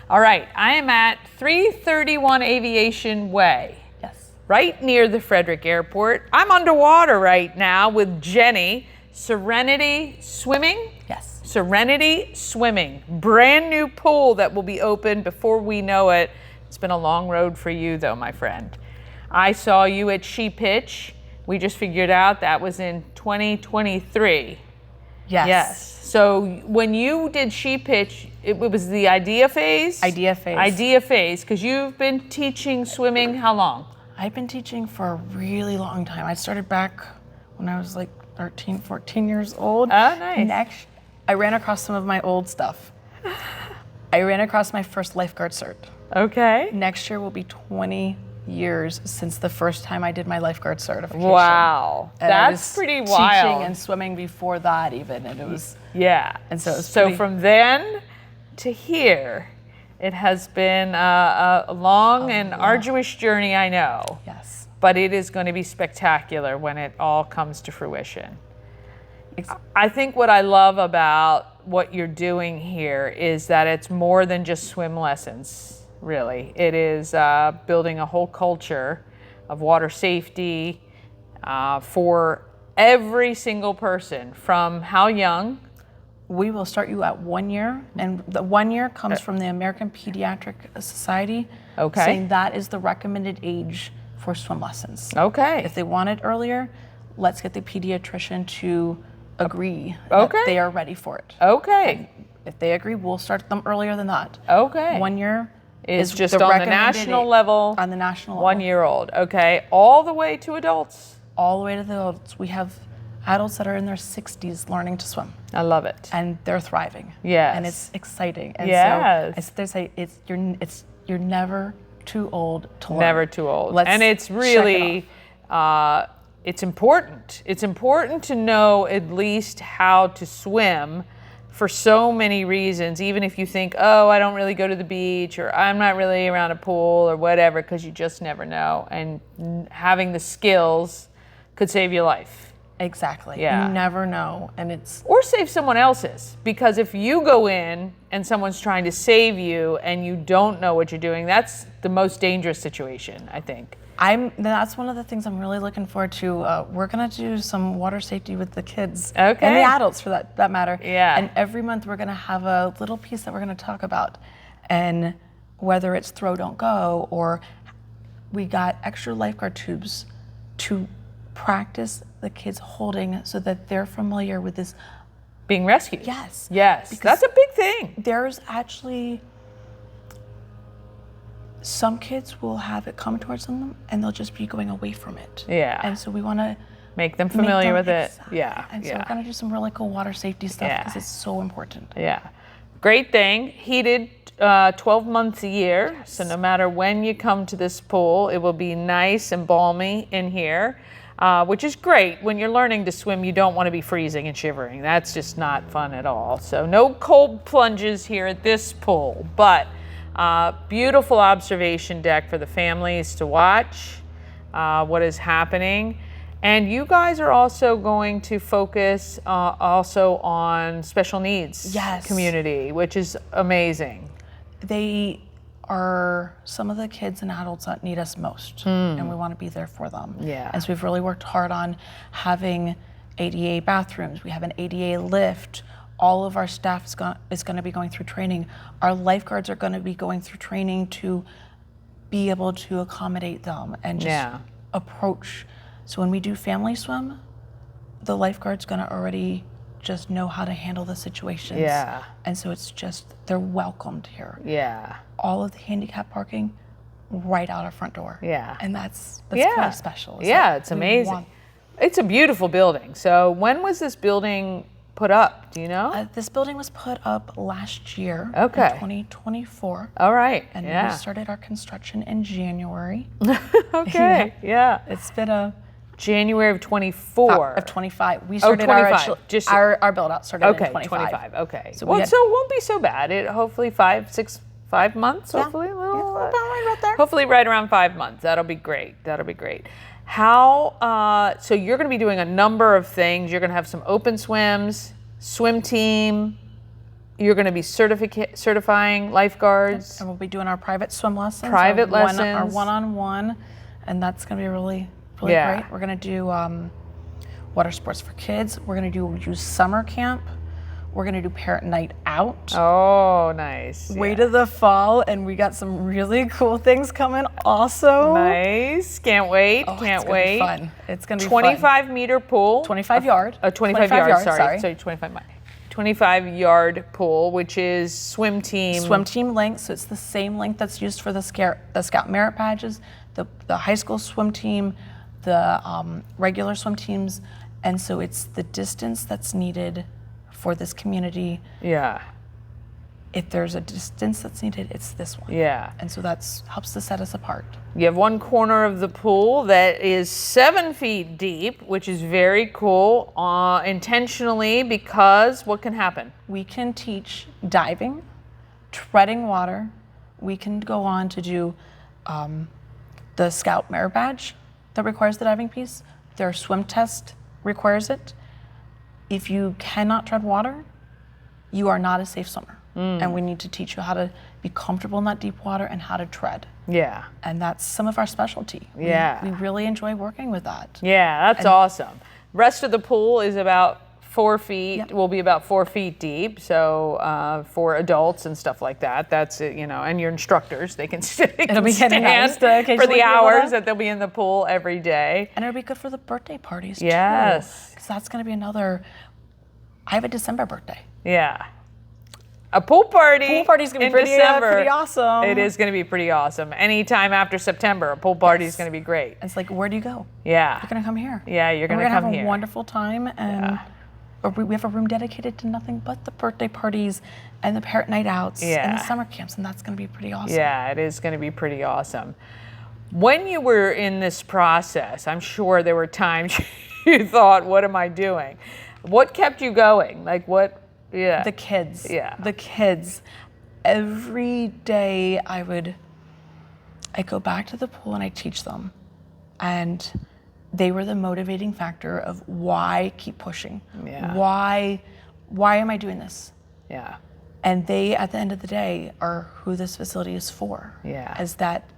All right, I am at 331 Aviation Way. Yes. Right near the Frederick Airport. I'm underwater right now with Jenni. Serenity Swimming? Yes. Serenity Swimming. Brand new pool that will be open before we know it. It's been a long road for you though, my friend. I saw you at She Pitch. We just figured out that was in 2023. Yes. So when you did She Pitch, it was the idea phase? Idea phase. Idea phase, because you've been teaching swimming how long? I've been teaching for a really long time. I started back when I was like 13, 14 years old. Oh, nice. Next, I ran across some of my old stuff. I ran across my first lifeguard cert. Okay. Next year will be 20 years since the first time I did my lifeguard certification. Wow, And I was that's pretty wild. Teaching and swimming before that even, and it was And so it was so pretty- from then to here, it has been a long and arduous journey, I know. Yes. But it is going to be spectacular when it all comes to fruition. I think what I love about what you're doing here is that it's more than just swim lessons, really. It is building a whole culture of water safety for every single person, from how young? We will start you at 1 year, and the 1 year comes from the American Pediatric Society, saying that is the recommended age for swim lessons. Okay. If they want it earlier, let's get the pediatrician to agree that they are ready for it. Okay. If they agree, we'll start them earlier than that. Okay. 1 year is just the on the recommended national age. level. On the national level. 1 year old. Okay. All the way to adults. All the way to the adults. We have adults that are in their 60s learning to swim. I love it. And they're thriving. Yes. And it's exciting. And Yes. so I sit there and say you're never too old to learn. Never too old. Let's and it's really it's important. It's important to know at least how to swim for so many reasons, even if you think, oh, I don't really go to the beach, or I'm not really around a pool, or whatever, because you just never know. And having the skills could save your life. Exactly. Yeah. You never know. And it's Or save someone else's, because if you go in and someone's trying to save you and you don't know what you're doing, that's the most dangerous situation, I think. that's one of the things I'm really looking forward to. We're gonna do some water safety with the kids Okay. and the adults, for that matter. Yeah. And every month we're gonna have a little piece that we're gonna talk about, and whether it's throw, don't go, or we got extra lifeguard tubes to practice the kids holding so that they're familiar with this. Being rescued. Yes. Yes. Because That's a big thing. There's actually some kids will have it come towards them and they'll just be going away from it. Yeah. And so we want to Make them familiar with it. exactly. Yeah. And so yeah. we're going to do some really cool water safety stuff Yeah. because it's so important. Yeah. Great thing. Heated 12 months a year. Yes. So no matter when you come to this pool, it will be nice and balmy in here, which is great. When you're learning to swim, you don't want to be freezing and shivering. That's just not fun at all. So no cold plunges here at this pool, but beautiful observation deck for the families to watch what is happening. And you guys are also going to focus also on special needs community, which is amazing. They are some of the kids and adults that need us most, and we want to be there for them. Yeah. And so we've really worked hard on having ADA bathrooms. We have an ADA lift. All of our staff is going to be going through training. Our lifeguards are going to be going through training to be able to accommodate them and just approach. So when we do family swim, the lifeguard's going to already just know how to handle the situations. Yeah. And so it's just, they're welcomed here. Yeah. All of the handicap parking right out our front door. Yeah. And that's really special. It's amazing. It's a beautiful building. So when was this building put up? Do you know? This building was put up last year Okay. in 2024. All right. And yeah. we started our construction in January. Okay. Yeah. It's been a January of 24. Of 25. We started 25. our build out started in 25. 25. Okay. So So it won't be so bad. It hopefully 5 months. Hopefully, right there. hopefully right around 5 months. That'll be great. That'll be great. How? So you're going to be doing a number of things. You're going to have some open swims, swim team. you're going to be certifying lifeguards. And we'll be doing our private swim lessons. Private our lessons. one-on-one, and that's going to be really great. We're going to do water sports for kids. We're going to do summer camp. We're going to do parent night out. Oh, nice. Wait to the fall, and we got some really cool things coming also. Nice. Can't wait. Can't wait. It's going to be fun. It's going to be 25-meter pool. 25 yard. 25 yard, sorry. So 25-yard pool, which is swim team. Swim team length, so it's the same length that's used for the Scout Merit badges, the high school swim team, the regular swim teams, and so it's the distance that's needed for this community. Yeah. If there's a distance that's needed, it's this one. Yeah. And so that's helps to set us apart. You have one corner of the pool that is 7 feet deep, which is very cool, intentionally, because what can happen? We can teach diving, treading water. We can go on to do the Scout Merit badge that requires the diving piece. Their swim test requires it. If you cannot tread water, you are not a safe swimmer. And we need to teach you how to be comfortable in that deep water and how to tread. Yeah. And that's some of our specialty. Yeah. We really enjoy working with that. Yeah, that's awesome. Rest of the pool is about 4 feet, Yep. will be about 4 feet deep. So for adults and stuff like that, that's it, and your instructors, they can, It'll be stand nice to for occasionally the be able hours to- that they'll be in the pool every day. And it'll be good for the birthday parties Yes. too. Because that's going to be another. I have a December birthday. Yeah. A pool party. Pool party's gonna be in pretty December. awesome. It is going to be pretty awesome. Anytime after September, a pool party is going to be great. It's like, where do you go? Yeah. You're going to come here. Yeah, you're going to We're come have here. a wonderful time, and we have a room dedicated to nothing but the birthday parties and the parent night outs and Yeah. the summer camps, and that's going to be pretty awesome. Yeah, it is going to be pretty awesome. When you were in this process, I'm sure there were times you thought, what am I doing? What kept you going? Like what? Yeah. The kids. Yeah. The kids. Every day I go back to the pool and I teach them. And they were the motivating factor of why keep pushing. Yeah. Why am I doing this? Yeah. And they, at the end of the day, are who this facility is for. Yeah. Is that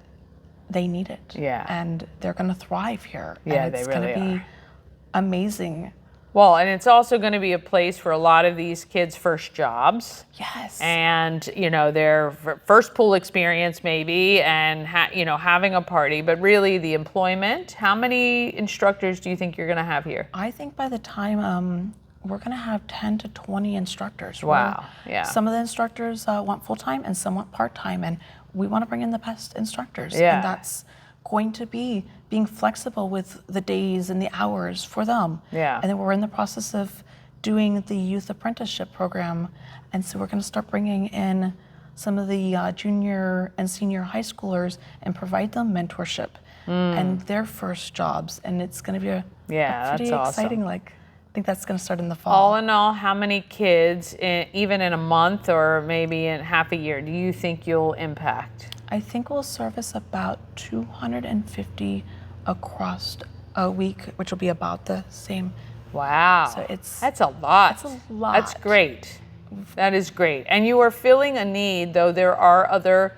they need it. Yeah. And they're going to thrive here. Yeah, and they it's really going to be amazing. Well, and it's also going to be a place for a lot of these kids' first jobs. Yes. And, their first pool experience maybe, and, having a party, but really the employment. How many instructors do you think you're going to have here? I think by the time we're going to have 10 to 20 instructors. Wow. Yeah. Some of the instructors want full-time and some want part-time, and we want to bring in the best instructors. Yeah. And that's going to be being flexible with the days and the hours for them. Yeah. And then we're in the process of doing the youth apprenticeship program, and so we're going to start bringing in some of the junior and senior high schoolers and provide them mentorship and their first jobs, and it's going to be a pretty that's awesome. exciting. I think that's going to start in the fall. All in all, how many kids, even in a month or maybe in half a year, do you think you'll impact? I think we'll service about 250 across a week, which will be about the same. Wow. So that's a lot. That's a lot. That's great. That is great. And you are filling a need, though there are other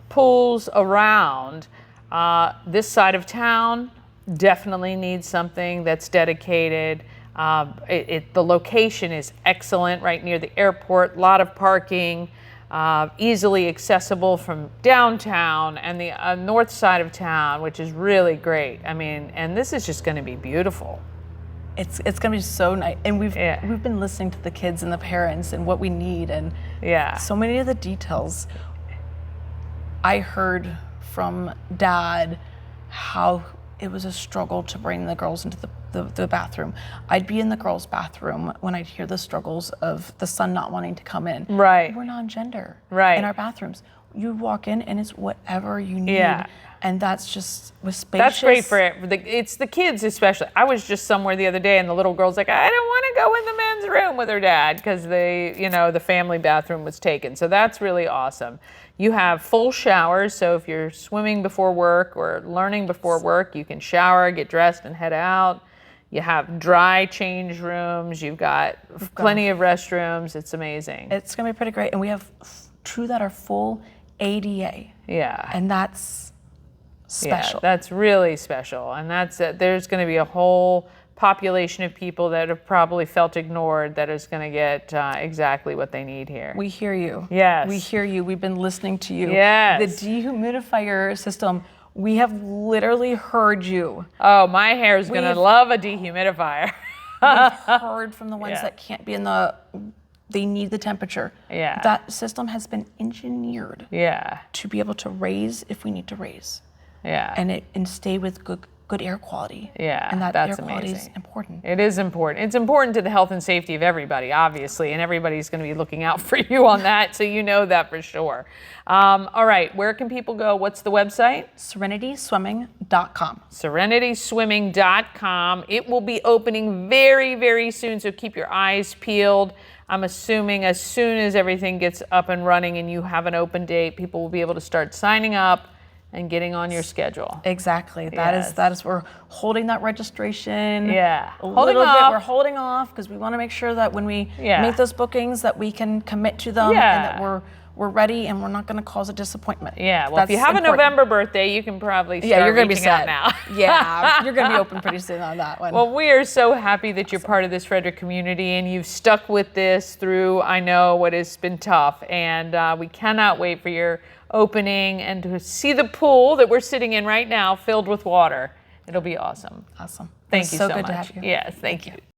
pools around. This side of town definitely needs something that's dedicated. The location is excellent, right near the airport, a lot of parking. Easily accessible from downtown and the north side of town, which is really great. I mean, and this is just going to be beautiful. It's going to be so nice, and we've been listening to the kids and the parents and what we need, and so many of the details. I heard from Dad how it was a struggle to bring the girls into the bathroom. I'd be in the girls' bathroom when I'd hear the struggles of the son not wanting to come in. Right. We're non-gender in our bathrooms. You walk in and it's whatever you need. Yeah. And that's just with spacious. That's great for it. It's the kids especially. I was just somewhere the other day and the little girl's like, I don't want to go in the men's room with her dad because the family bathroom was taken. So that's really awesome. You have full showers, so if you're swimming before work or learning before work, you can shower, get dressed, and head out. You have dry change rooms. You've got plenty of restrooms. It's amazing. It's going to be pretty great. And we have True that are full ADA. Yeah. And that's special. Yeah, that's really special. And there's going to be a whole population of people that have probably felt ignored that is going to get exactly what they need here. We hear you. Yes. We hear you. We've been listening to you. Yes. The dehumidifier system, we have literally heard you. Oh, my hair is going to love a dehumidifier. We've heard from the ones Yeah. that can't be they need the temperature. Yeah. That system has been engineered Yeah. to be able to raise if we need to raise. Yeah. And stay with good air quality. Yeah, And that that's air quality is amazing. important. It is important. It's important to the health and safety of everybody, obviously, and everybody's going to be looking out for you on that, so you know that for sure. All right, where can people go? What's the website? SerenitySwimming.com. SerenitySwimming.com. It will be opening very, very soon, so keep your eyes peeled. I'm assuming as soon as everything gets up and running and you have an open date, people will be able to start signing up and getting on your schedule. Exactly. Yes. That is we're holding that registration. Yeah. A Holding little bit. off. We're holding off because we want to make sure that when we Yeah. make those bookings that we can commit to them Yeah. and that we're ready and we're not going to cause a disappointment. Yeah, well, That's if you have important. a November birthday, you can probably start you're going to be reaching out set now. Yeah, you're going to be open pretty soon on that one. Well, we are so happy that you're part of this Frederick community and you've stuck with this through, I know, what has been tough. And we cannot wait for your opening and to see the pool that we're sitting in right now filled with water. It'll be awesome. Awesome. Thank It's you so so good much. to have you. Yes, thank you.